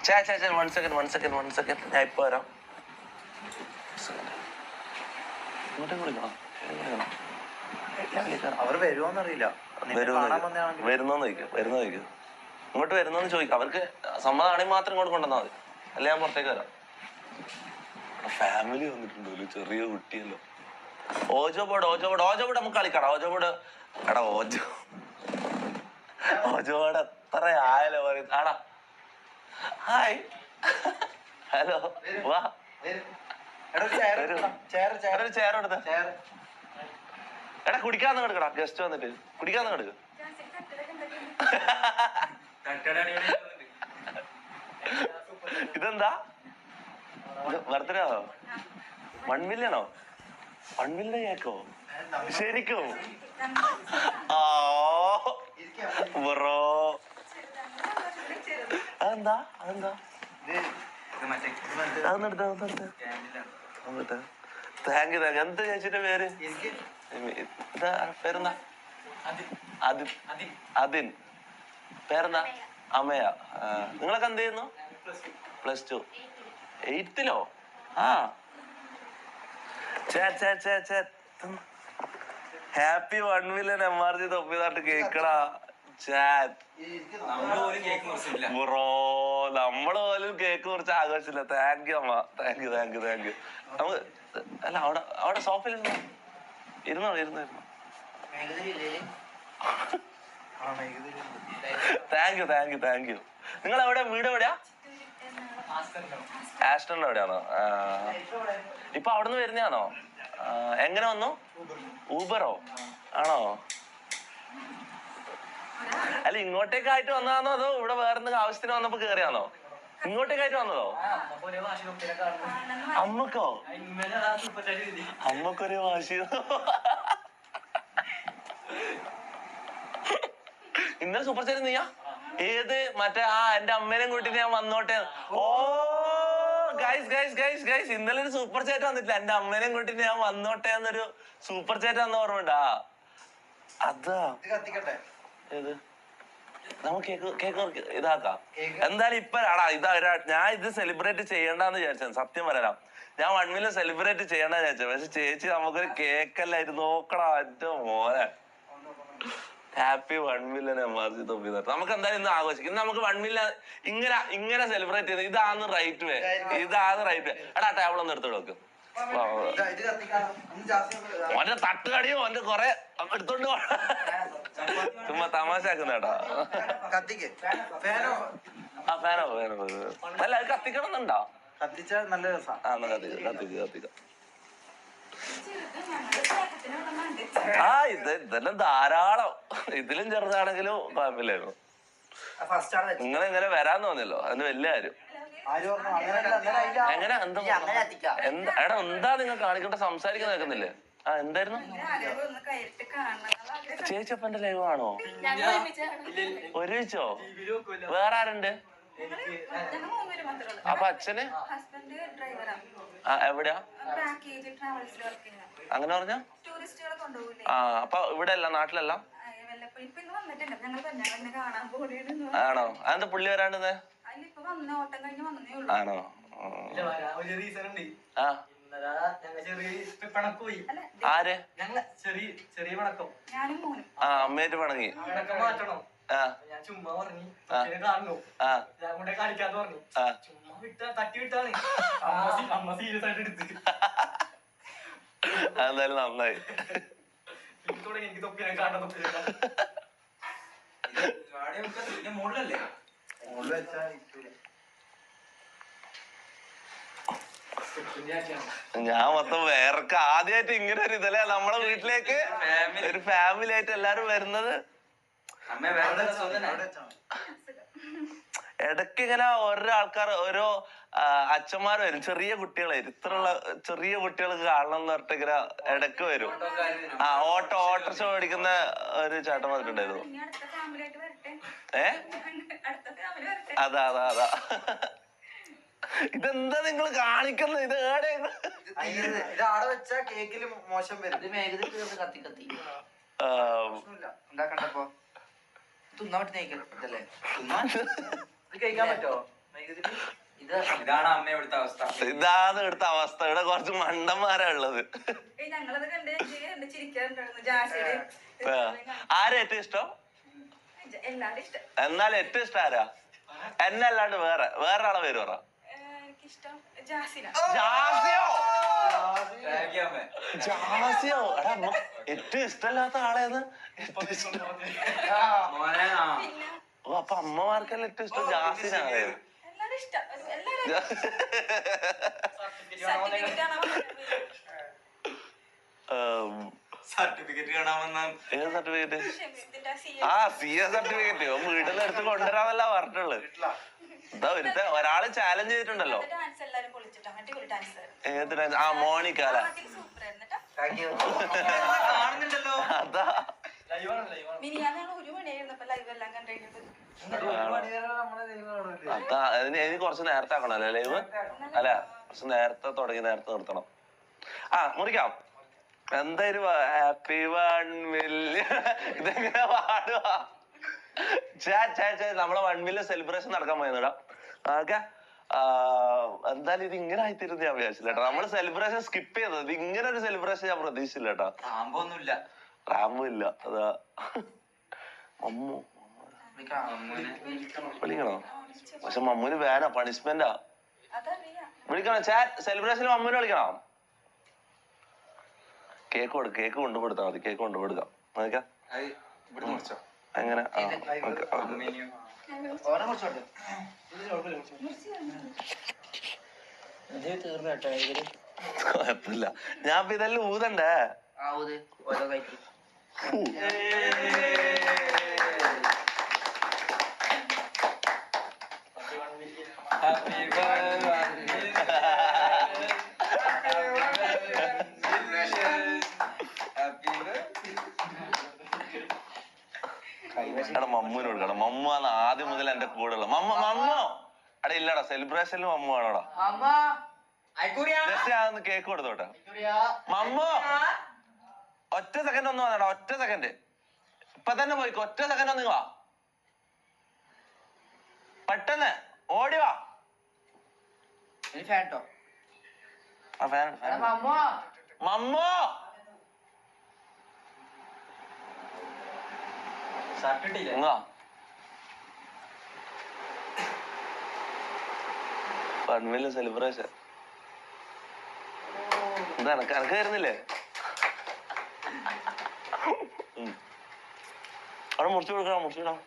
1 second. ഞാൻ ഇപ്പൊ വരാം. അവർ വരുമോന്നറിയില്ല. വരുന്നോന്ന് ചോദിക്കും. ഇങ്ങോട്ട് വരുന്നോന്ന് ചോദിക്കും. അവർക്ക് സമ്മതമാണെങ്കിൽ മാത്രം ഇങ്ങോട്ട് കൊണ്ടുവന്നാൽ മതി. അല്ല ഞാൻ പുറത്തേക്ക് വരാം. ഫാമിലി വന്നിട്ടുണ്ടല്ലോ, ചെറിയ കുട്ടിയല്ലോ. ഓജോ ബോർഡ് നമുക്ക് കളിക്കണം. ഓജോ ബോർഡ് എടാ ഓജോ ബോർഡ് എത്ര ആയാലോ പറയും. ആടാ ഹായ് ഹലോ വാ ചെയർ എടുത്ത എടാ കുടിക്കാന്ന് കിടക്കടാ. ഗസ്റ്റ് വന്നിട്ട് കുടിക്കാന്ന് കിടക്ക്. ഇതെന്താ ബർത്ത്ഡേ ആണോ? 1 million 1 million കേക്കോ ശരിക്കും? ബ്രോ അതെന്താ താങ്ക് യു. എന്താ ചേച്ചിന്റെ പേര്? പേരെന്താ? അതിൻ. പേരെന്താ? അമയ. നിങ്ങളൊക്കെ എന്ത് ചെയ്യുന്നു? +2 8th ആ ഹാപ്പി 1 million MRG തൊപ്പിതാട്ട് കേക്കടാ. ബ്രോ നമ്മള് പോലും കേക്ക് മുറിച്ച് ആഘോഷിച്ചില്ല. താങ്ക് യു അമ്മ. Thank you. നമുക്ക് അല്ല അവിടെ സോഫയിൽ ഇരുന്നോ. Thank you. നിങ്ങൾ എവിടെ? വീട് എവിടെയാ? ആസ്റ്ററിന്റെ എവിടെയാണോ? ഇപ്പൊ അവിടുന്ന് വരുന്നതാണോ? എങ്ങനെ വന്നു? ഊബറോ ആണോ? അല്ല ഇങ്ങോട്ടേക്കായിട്ട് വന്നതാണോ അതോ ഇവിടെ വേറെന്തെങ്കിലും ആവശ്യത്തിന് വന്നപ്പോ കേറിയാണോ? ഇങ്ങോട്ടേക്കായിട്ട് വന്നതോ? അമ്മക്കൊരു വാശി. ഇന്നലെ സൂപ്പർ ചാറ്റ് നീയാ? ഏത് മറ്റേ എന്റെ അമ്മേനെയും കൂട്ടിട്ട് ഞാൻ വന്നോട്ടെ. ഓ ഗൈസ് ഇന്നലെ ഒരു സൂപ്പർ ചാറ്റ് വന്നിട്ടില്ല. എന്റെ അമ്മേനെയും കൂട്ടിട്ട് ഞാൻ വന്നോട്ടെ എന്നൊരു സൂപ്പർ ചാറ്റ് വന്ന ഓർമ്മണ്ടാ? അതാ ഏത്? നമുക്ക് കേക്ക് ഇതാക്കാം. എന്തായാലും ഇപ്പൊ ഞാൻ ഇത് സെലിബ്രേറ്റ് ചെയ്യണ്ടെന്ന് വിചാരിച്ചു. സത്യം പറയാം, ഞാൻ 1 million സെലിബ്രേറ്റ് ചെയ്യണ്ടെന്ന് വിചാരിച്ചു. പക്ഷെ ചേച്ചി നമുക്കൊരു കേക്കല്ലായിരുന്നു. നോക്കടാ എന്റെ മോനെ. ഹാപ്പി 1 million MRG തൊപ്പി. നമുക്ക് എന്തായാലും ഇന്ന് ആഘോഷിക്കും. ഇന്ന് നമുക്ക് 1 million ഇങ്ങനെ സെലിബ്രേറ്റ് ചെയ്ത് ഇതാണ് റൈറ്റ് വേ. എടാ ടേബിൾ ഒന്ന് എടുത്തോണ്ട് വെക്കും. ഓന്റെ തട്ടുകടിയും ഓന്റെ കൊറേ എടുത്തോണ്ട് ചുമ്മാ തമാശാക്കുന്നേട്ടാ. ഫാനോ അല്ല അത് കത്തിക്കണം എന്നുണ്ടോ? കത്തിച്ചാൽ നല്ല രസമാണ്. കത്തിക്കാം. ഇതെല്ലാം ധാരാളം. ഇതിലും ചെറുതാണെങ്കിലും കുഴപ്പമില്ലായിരുന്നു. നിങ്ങൾ എങ്ങനെ വരാൻ തോന്നിയല്ലോ, അതിന് വലിയ കാര്യം. എങ്ങനെ എടാ എന്താ നിങ്ങൾ കാണിക്കണ്ട? സംസാരിക്കാൻ നിൽക്കുന്നില്ലേ? എന്തായിരുന്നു ചേച്ചി? അപ്പൊ എന്റെ ലൈവ് ആണോ? ഒരുമിച്ചോ? വേറെ ആരുണ്ട്? അപ്പൊ അച്ഛന് എവിടെയാ? അങ്ങനെ പറഞ്ഞ അപ്പൊ ഇവിടെ അല്ല, നാട്ടിലല്ല ആണോ? അതെന്താ പുള്ളി വരാണ്ടെന്ന്? ആണോ? ആര്? അമ്മയായിട്ട് പിണങ്ങി? അതെന്തായാലും നന്നായി. ഞാൻ മൊത്തം വേർക്ക് ആദ്യമായിട്ട് ഇങ്ങനെ ഒരു ഇതല്ലേ നമ്മളെ വീട്ടിലേക്ക് ഒരു ഫാമിലി ആയിട്ട് എല്ലാരും വരുന്നത്. ഇടയ്ക്ക് ഇങ്ങനെ ഓരോ ആൾക്കാർ ഓരോ അച്ഛന്മാർ വരും, ചെറിയ കുട്ടികളായിരുന്നു. ഇത്രയുള്ള ചെറിയ കുട്ടികൾക്ക് കാണണം എന്ന് പറഞ്ഞിട്ട് ഇങ്ങനെ ഇടയ്ക്ക് വരും. ഓട്ടോറിക്ഷ ഓടിക്കുന്ന ഒരു ചേട്ടൻ വന്നിട്ടുണ്ടായിരുന്നു. അതാ ഇതെന്താ നിങ്ങൾ കാണിക്കുന്നത്? ഇത് മോശം കഴിക്കാൻ പറ്റോ? ഇതാണ് അമ്മ ഇവിടുത്തെ അവസ്ഥ. ഇതാണ് ഇവിടുത്തെ അവസ്ഥ. ഇവിടെ കുറച്ച് മണ്ടന്മാരാ ഉള്ളത്. ആരാ ഏറ്റവും ഇഷ്ടം? എന്നാലും ഏറ്റവും ഇഷ്ടം ആരാ? എന്നെ അല്ലാണ്ട് വേറൊരാളെ പേര് പറ. ജാസിയോ? എടാ ഏറ്റവും ഇഷ്ടമല്ലാത്ത ആളേന്ന്? ഓ അപ്പൊ അമ്മമാർക്കെല്ലാം ഏറ്റവും ഇഷ്ടം ജാസിനാണ്. സർട്ടിഫിക്കറ്റ് കാണാമെന്ന ഏത് സർട്ടിഫിക്കറ്റ്? ആ CA സർട്ടിഫിക്കറ്റ് വീട്ടിൽ നിന്ന് എടുത്ത് കൊണ്ടുവരാന്നല്ല പറഞ്ഞിട്ടുള്ളത്. എന്താ ഒരാള് ചാലഞ്ച് ചെയ്തിട്ടുണ്ടല്ലോ. ഏത് ഡാൻസ്? ആ മോണിക്ക അല്ലെ? കാണുന്നുണ്ടല്ലോ. അതാ അതാ എനിക്ക് കുറച്ച് നേരത്തെ ആക്കണല്ലേ ലൈവ്? അല്ല കുറച്ച് നേരത്തെ തുടങ്ങി നേരത്തെ നിർത്തണം. ആ മുറിക്കാം. എന്തായാലും ഹാപ്പി 1 മില്യൺ ഇതെങ്ങനെ പാടുവാ? നമ്മളെ 1 മില്യൺ സെലിബ്രേഷൻ നടക്കാൻ പോയതാ. ഓക്കെ എന്തായാലും ഇത് ഇങ്ങനെ ആയിത്തീരുന്ന ഞാൻ വിചാരിച്ചില്ല കേട്ടോ. നമ്മള് സെലിബ്രേഷൻ സ്കിപ്പ് ചെയ്തത്. ഇത് ഇങ്ങനെ ഒരു സെലിബ്രേഷൻ ഞാൻ പ്രതീക്ഷിച്ചില്ല കേട്ടോ. റാമ്പും ഇല്ല. അതാ മമ്മു വിളിക്കണോ? പക്ഷെ മമ്മൂന് വേണോ? പണിഷ്മെന്റാ. വിളിക്കണോ? സെലിബ്രേഷന് മമ്മൂനെ വിളിക്കണം. കേക്ക് കൊണ്ടുപോടുത്താ മതി. കേക്ക് കൊണ്ടുപോടുക്കാം. എങ്ങനെ? കുഴപ്പമില്ല. ഞാൻ ഇപ്പൊ ഇതെല്ലാം ഊതണ്ടേ? എടാ മമ്മൂന് കൊടുക്കണം. മമ്മു ആണ് ആദ്യം മുതൽ എന്റെ കൂടെ ഉള്ള മമ്മോ. എടാ ഇല്ലടാ സെലിബ്രേഷനിൽ മമ്മു ആണോടാ. ജസ്റ്റ് ഞാനൊന്ന് കേക്ക് കൊടുത്തോട്ടെ. മമ്മു ഒറ്റ സെക്കൻഡ് ഒന്ന് വന്നടാ. ഒറ്റ സെക്കൻഡ്. ഇപ്പൊ തന്നെ പോയിക്കോ. ഒറ്റ സെക്കൻഡ് ഒന്ന് വാ. പെട്ടെന്ന് ഓടി വാ. മമ്മോ പൺമില്ല സെലിബ്രേഷൻ എന്താ എനക്ക് വരുന്നില്ലേ? അവിടെ മുറിച്ചു കൊടുക്കണം. മുറിച്ചിടാം.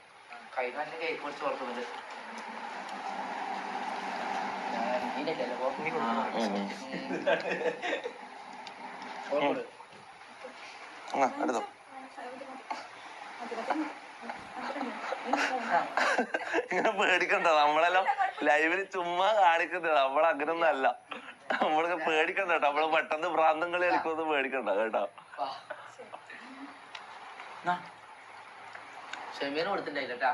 എടുത്തോ. ഇങ്ങനെ പേടിക്കണ്ട. നമ്മളെല്ലാം ലൈവില് ചുമ്മാ കാണിക്കുന്നത്. നമ്മളങ്ങനൊന്നും അല്ല. നമ്മൾക്ക് പേടിക്കണ്ട കേട്ടോ. നമ്മള് പെട്ടെന്ന് ഭ്രാന്തം കളി കളിക്കൊന്നും പേടിക്കണ്ട കേട്ടോ. ഷെമീന് കൊടുത്തിട്ടുണ്ടായില്ല.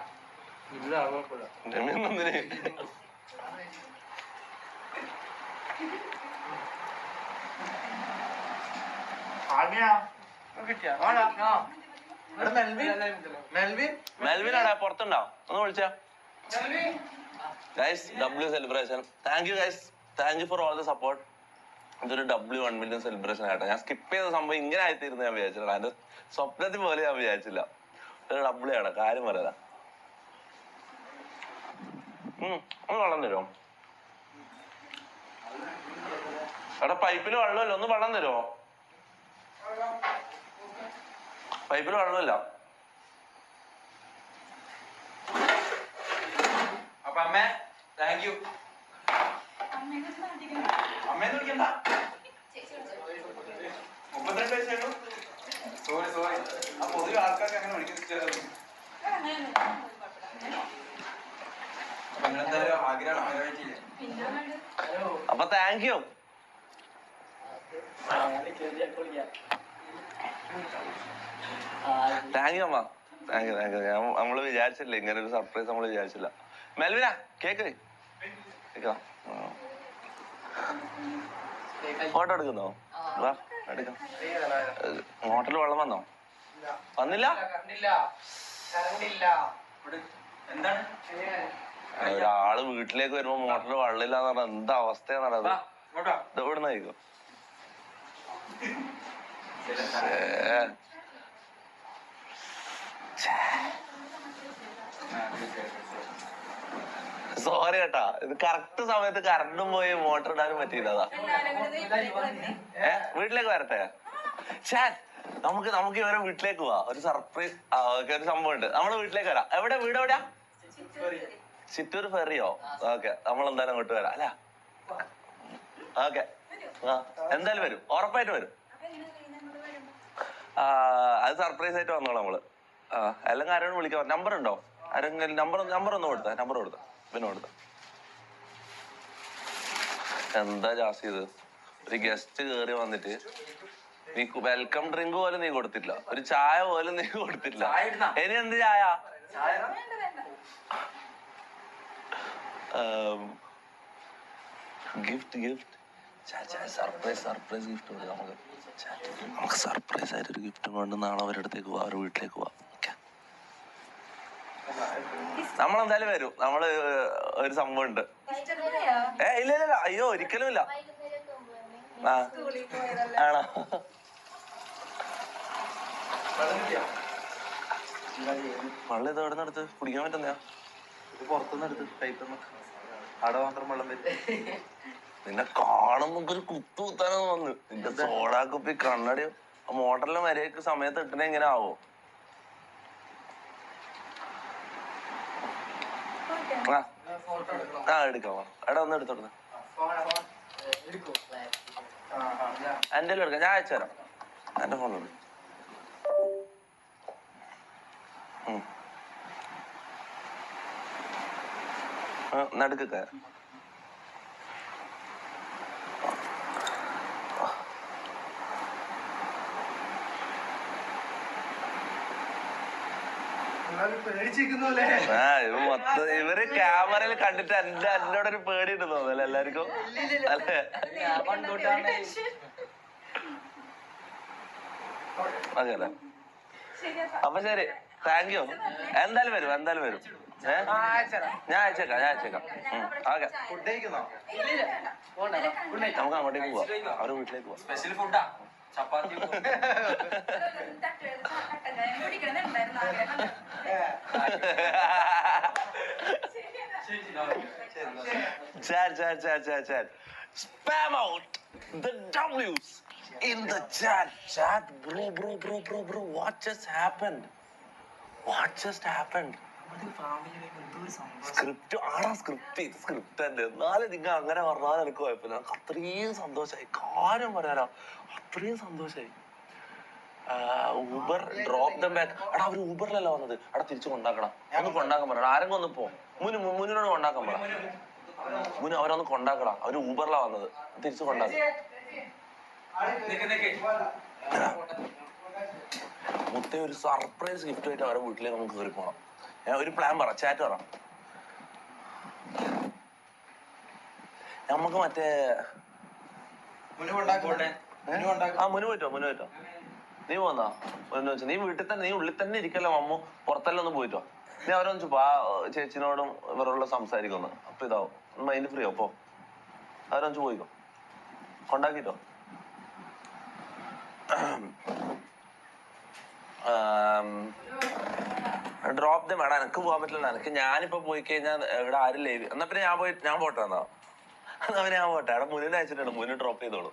മെൽവിനാടാ പുറത്തുണ്ടോ? ഒന്ന് വിളിച്ചാ. Guys W celebration. Thank you guys. Thank you for all the support. ഇതൊരു W 1 മില്യൺ സെലിബ്രേഷൻ ആയിട്ടോ. ഞാൻ സ്കിപ്പ് ചെയ്ത സംഭവം ഇങ്ങനെ ആയിത്തീരുന്ന ഞാൻ വിചാരിച്ചില്ല. എന്റെ സ്വപ്നത്തിൽ പോലെ ഞാൻ വിചാരിച്ചില്ല. ഒരു W ആണ്. കാര്യം പറയാ. ഒന്ന് വെള്ളം തരുമോ? എടാ പൈപ്പില് വെള്ളമില്ല. ഒന്ന് വെള്ളം തരുമോ? പൈപ്പില് വെള്ളമില്ല. അപ്പൊ അമ്മ താങ്ക് യു. അമ്മേന്ന് വിളിക്കണ്ട. 32 വയസ്സായിരുന്നു. സോറി. ആ പൊതുവെ ആൾക്കാർക്ക് അങ്ങനെ വിളിക്കുന്നത്. നിങ്ങളെന്തായാലും ആഗ്രഹം നിറവേറ്റില്ലേ? അപ്പൊ താങ്ക് യു. താങ്ക് യു അമ്മ. Thank you. നമ്മള് വിചാരിച്ചില്ല ഇങ്ങനെ ഒരു സർപ്രൈസ്. നമ്മള് വിചാരിച്ചില്ല. മെൽവിന കേക്ക് ഫോട്ടോ എടുക്കുന്നോ? എടുക്കാം. മോട്ടറിൽ വെള്ളം വന്നോ? വന്നില്ല. എന്താണ് ഒരാള് വീട്ടിലേക്ക് വരുമ്പോ മോട്ടറിൽ വെള്ളമില്ലാന്ന് പറഞ്ഞാൽ എന്താ അവസ്ഥയാണെന്ന് അത് ഇങ്ങോട്ടാ ഇത് ഇവിടുന്ന് കഴിക്കും. സോറി കേട്ടാ, ഇത് കറക്റ്റ് സമയത്ത് കറണ്ടും പോയി മോട്ടർ ഇടാനും പറ്റിയില്ല. അതാ വീട്ടിലേക്ക് വരട്ടെ. നമുക്ക് ഇവരെ വീട്ടിലേക്ക് പോവാ. ഒരു സർപ്രൈസ് ഒരു സംഭവം ഉണ്ട്. നമ്മള് വീട്ടിലേക്ക് വരാം. എവിടെ വീട് എവിടെയാ? ചിറ്റൂർ ഫെറിയോ? ഓക്കെ, നമ്മൾ എന്തായാലും അങ്ങോട്ട് വരാം അല്ല. ഓക്കെ, എന്തായാലും വരും, ഉറപ്പായിട്ട് വരും. അത് സർപ്രൈസ് ആയിട്ട് വന്നോളാം നമ്മള്. അല്ലെങ്കിൽ ആരോടും വിളിക്കാം. നമ്പർ ഉണ്ടോ? ആരെങ്കിലും നമ്പർ ഒന്ന് കൊടുത്ത പിന്നെ കൊടുത്ത. എന്താ ജാസി ഇത്, ഒരു ഗസ്റ്റ് കേറി വന്നിട്ട് നീ വെൽക്കം ഡ്രിങ്ക് പോലും നീ കൊടുത്തിട്ടില്ല, ഒരു ചായ പോലും നീ കൊടുത്തിട്ടില്ല. ഇനി എന്ത് ചായ? ഗിഫ്റ്റ് സർപ്രൈസ് ഗിഫ്റ്റ് കൊടുക്കാം നമുക്ക് സർപ്രൈസ് ആയിട്ട് ഒരു ഗിഫ്റ്റ് കൊണ്ട് നാളെ അവരുടെ അടുത്തേക്ക് പോവാം, അവരുടെ വീട്ടിലേക്ക് പോവാം. നമ്മളെന്തായാലും വരും. നമ്മള് ഒരു സംഭവം ഉണ്ട്. ഇല്ല അയ്യോ ഒരിക്കലും ഇല്ല. ആണോ? വെള്ളം ഇത് എവിടെ നിന്ന് എടുത്ത് കുടിക്കാൻ പറ്റുന്നയാ? ഇത് പുറത്തുനിന്ന് എടുത്ത് പൈപ്പൊന്ന് അവിടെ മാത്രം വെള്ളം വരും. നിന്നെ കാണുമ്പോ ഒരു കുത്താനൊന്നും വന്നു. നിന്റെ സോഡാ കുപ്പി കണ്ണടിയോ മോട്ടറിലും വരെയൊക്കെ സമയത്ത് ഇട്ടണ എങ്ങനെ ആവോ? എടുക്കാം. എടാ ഒന്ന് എടുത്തോടുന്ന എന്റെ എടുക്കാം, ഞാൻ അയച്ചു തരാം. എന്റെ ഫോണിലുണ്ട്. നടുക്കൊക്കെ ഇവര് ക്യാമറയിൽ കണ്ടിട്ട് എന്നോടൊരു പേടി ഉണ്ട് തോന്നല്ലേ എല്ലാവർക്കും അല്ലേ? അതെയല്ലേ? അപ്പൊ ശരി, താങ്ക് യു. എന്തായാലും വരും ഞാൻ അയച്ചേക്കാം. ഓക്കെ, നമുക്ക് അങ്ങോട്ടേക്ക് പോവാം, അവരുടെ വീട്ടിലേക്ക് പോവാം. സ്പെഷ്യൽ ഫുഡാ, ചപ്പാത്തി. Chat. Spam out the W's in the chat. Bro. What just happened? Script തന്നെ. എന്നാലും നിങ്ങൾ അങ്ങനെ പറഞ്ഞാൽ എനിക്ക് കുഴപ്പമില്ല. എനിക്ക് അത്രയും സന്തോഷമായി. കാര്യം പറയാനോ, അത്രയും സന്തോഷമായി. Uber drop dum back. എടാ അവര് ഊബറിലല്ല വന്നത്. എടാ തിരിച്ചു കൊണ്ടാക്കണം. ഒന്ന് കൊണ്ടാക്കാൻ പറ. ആരെങ്കിലും ഒന്ന് പോ. മുന്നിനോട് കൊണ്ടാക്കാൻ പറ. അവരൊന്ന് കൊണ്ടാക്കടാ. അവര് ഊബറിലാ വന്നത്. തിരിച്ചു കൊണ്ടാക്കണം. മുത്തേ ഒരു സർപ്രൈസ് ഗിഫ്റ്റ് ആയിട്ട് അവരുടെ വീട്ടിലേക്ക് നമുക്ക് കയറി പോണം. ഒരു പ്ലാൻ പറ, ചാറ്റ് പറ. നമുക്ക് മറ്റേ മുന്നു പോയിട്ടോ. നീ പോന്നാ നീ വീട്ടിൽ തന്നെ, നീ ഉള്ളിൽ തന്നെ ഇരിക്കല്ലോ. മമ്മു പുറത്തെല്ലാം ഒന്ന് പോയിട്ടോ. നീ അവരൊന്ന് ചേച്ചിനോടും ഇവരോട് സംസാരിക്കുന്നു. അപ്പൊ ഇതാവും മൈൻഡ് ഫ്രീ അപ്പോ അവരൊന്ന് പോയിക്കോ, കൊണ്ടാക്കിട്ടോ. ഡ്രോപ്പ് ദം. വേണം എനിക്ക് പോകാൻ പറ്റില്ല. എനിക്ക് ഞാനിപ്പോ പോയി കഴിഞ്ഞാൽ ഇവിടെ ആരും ലൈവ്. എന്നാ പിന്നെ ഞാൻ പോട്ടെ. എന്നാ ഞാൻ പോട്ടെ. അവിടെ മുന്നിൽ അയച്ചിട്ടുണ്ട്, മുന്നിൽ ഡ്രോപ്പ് ചെയ്തോളൂ.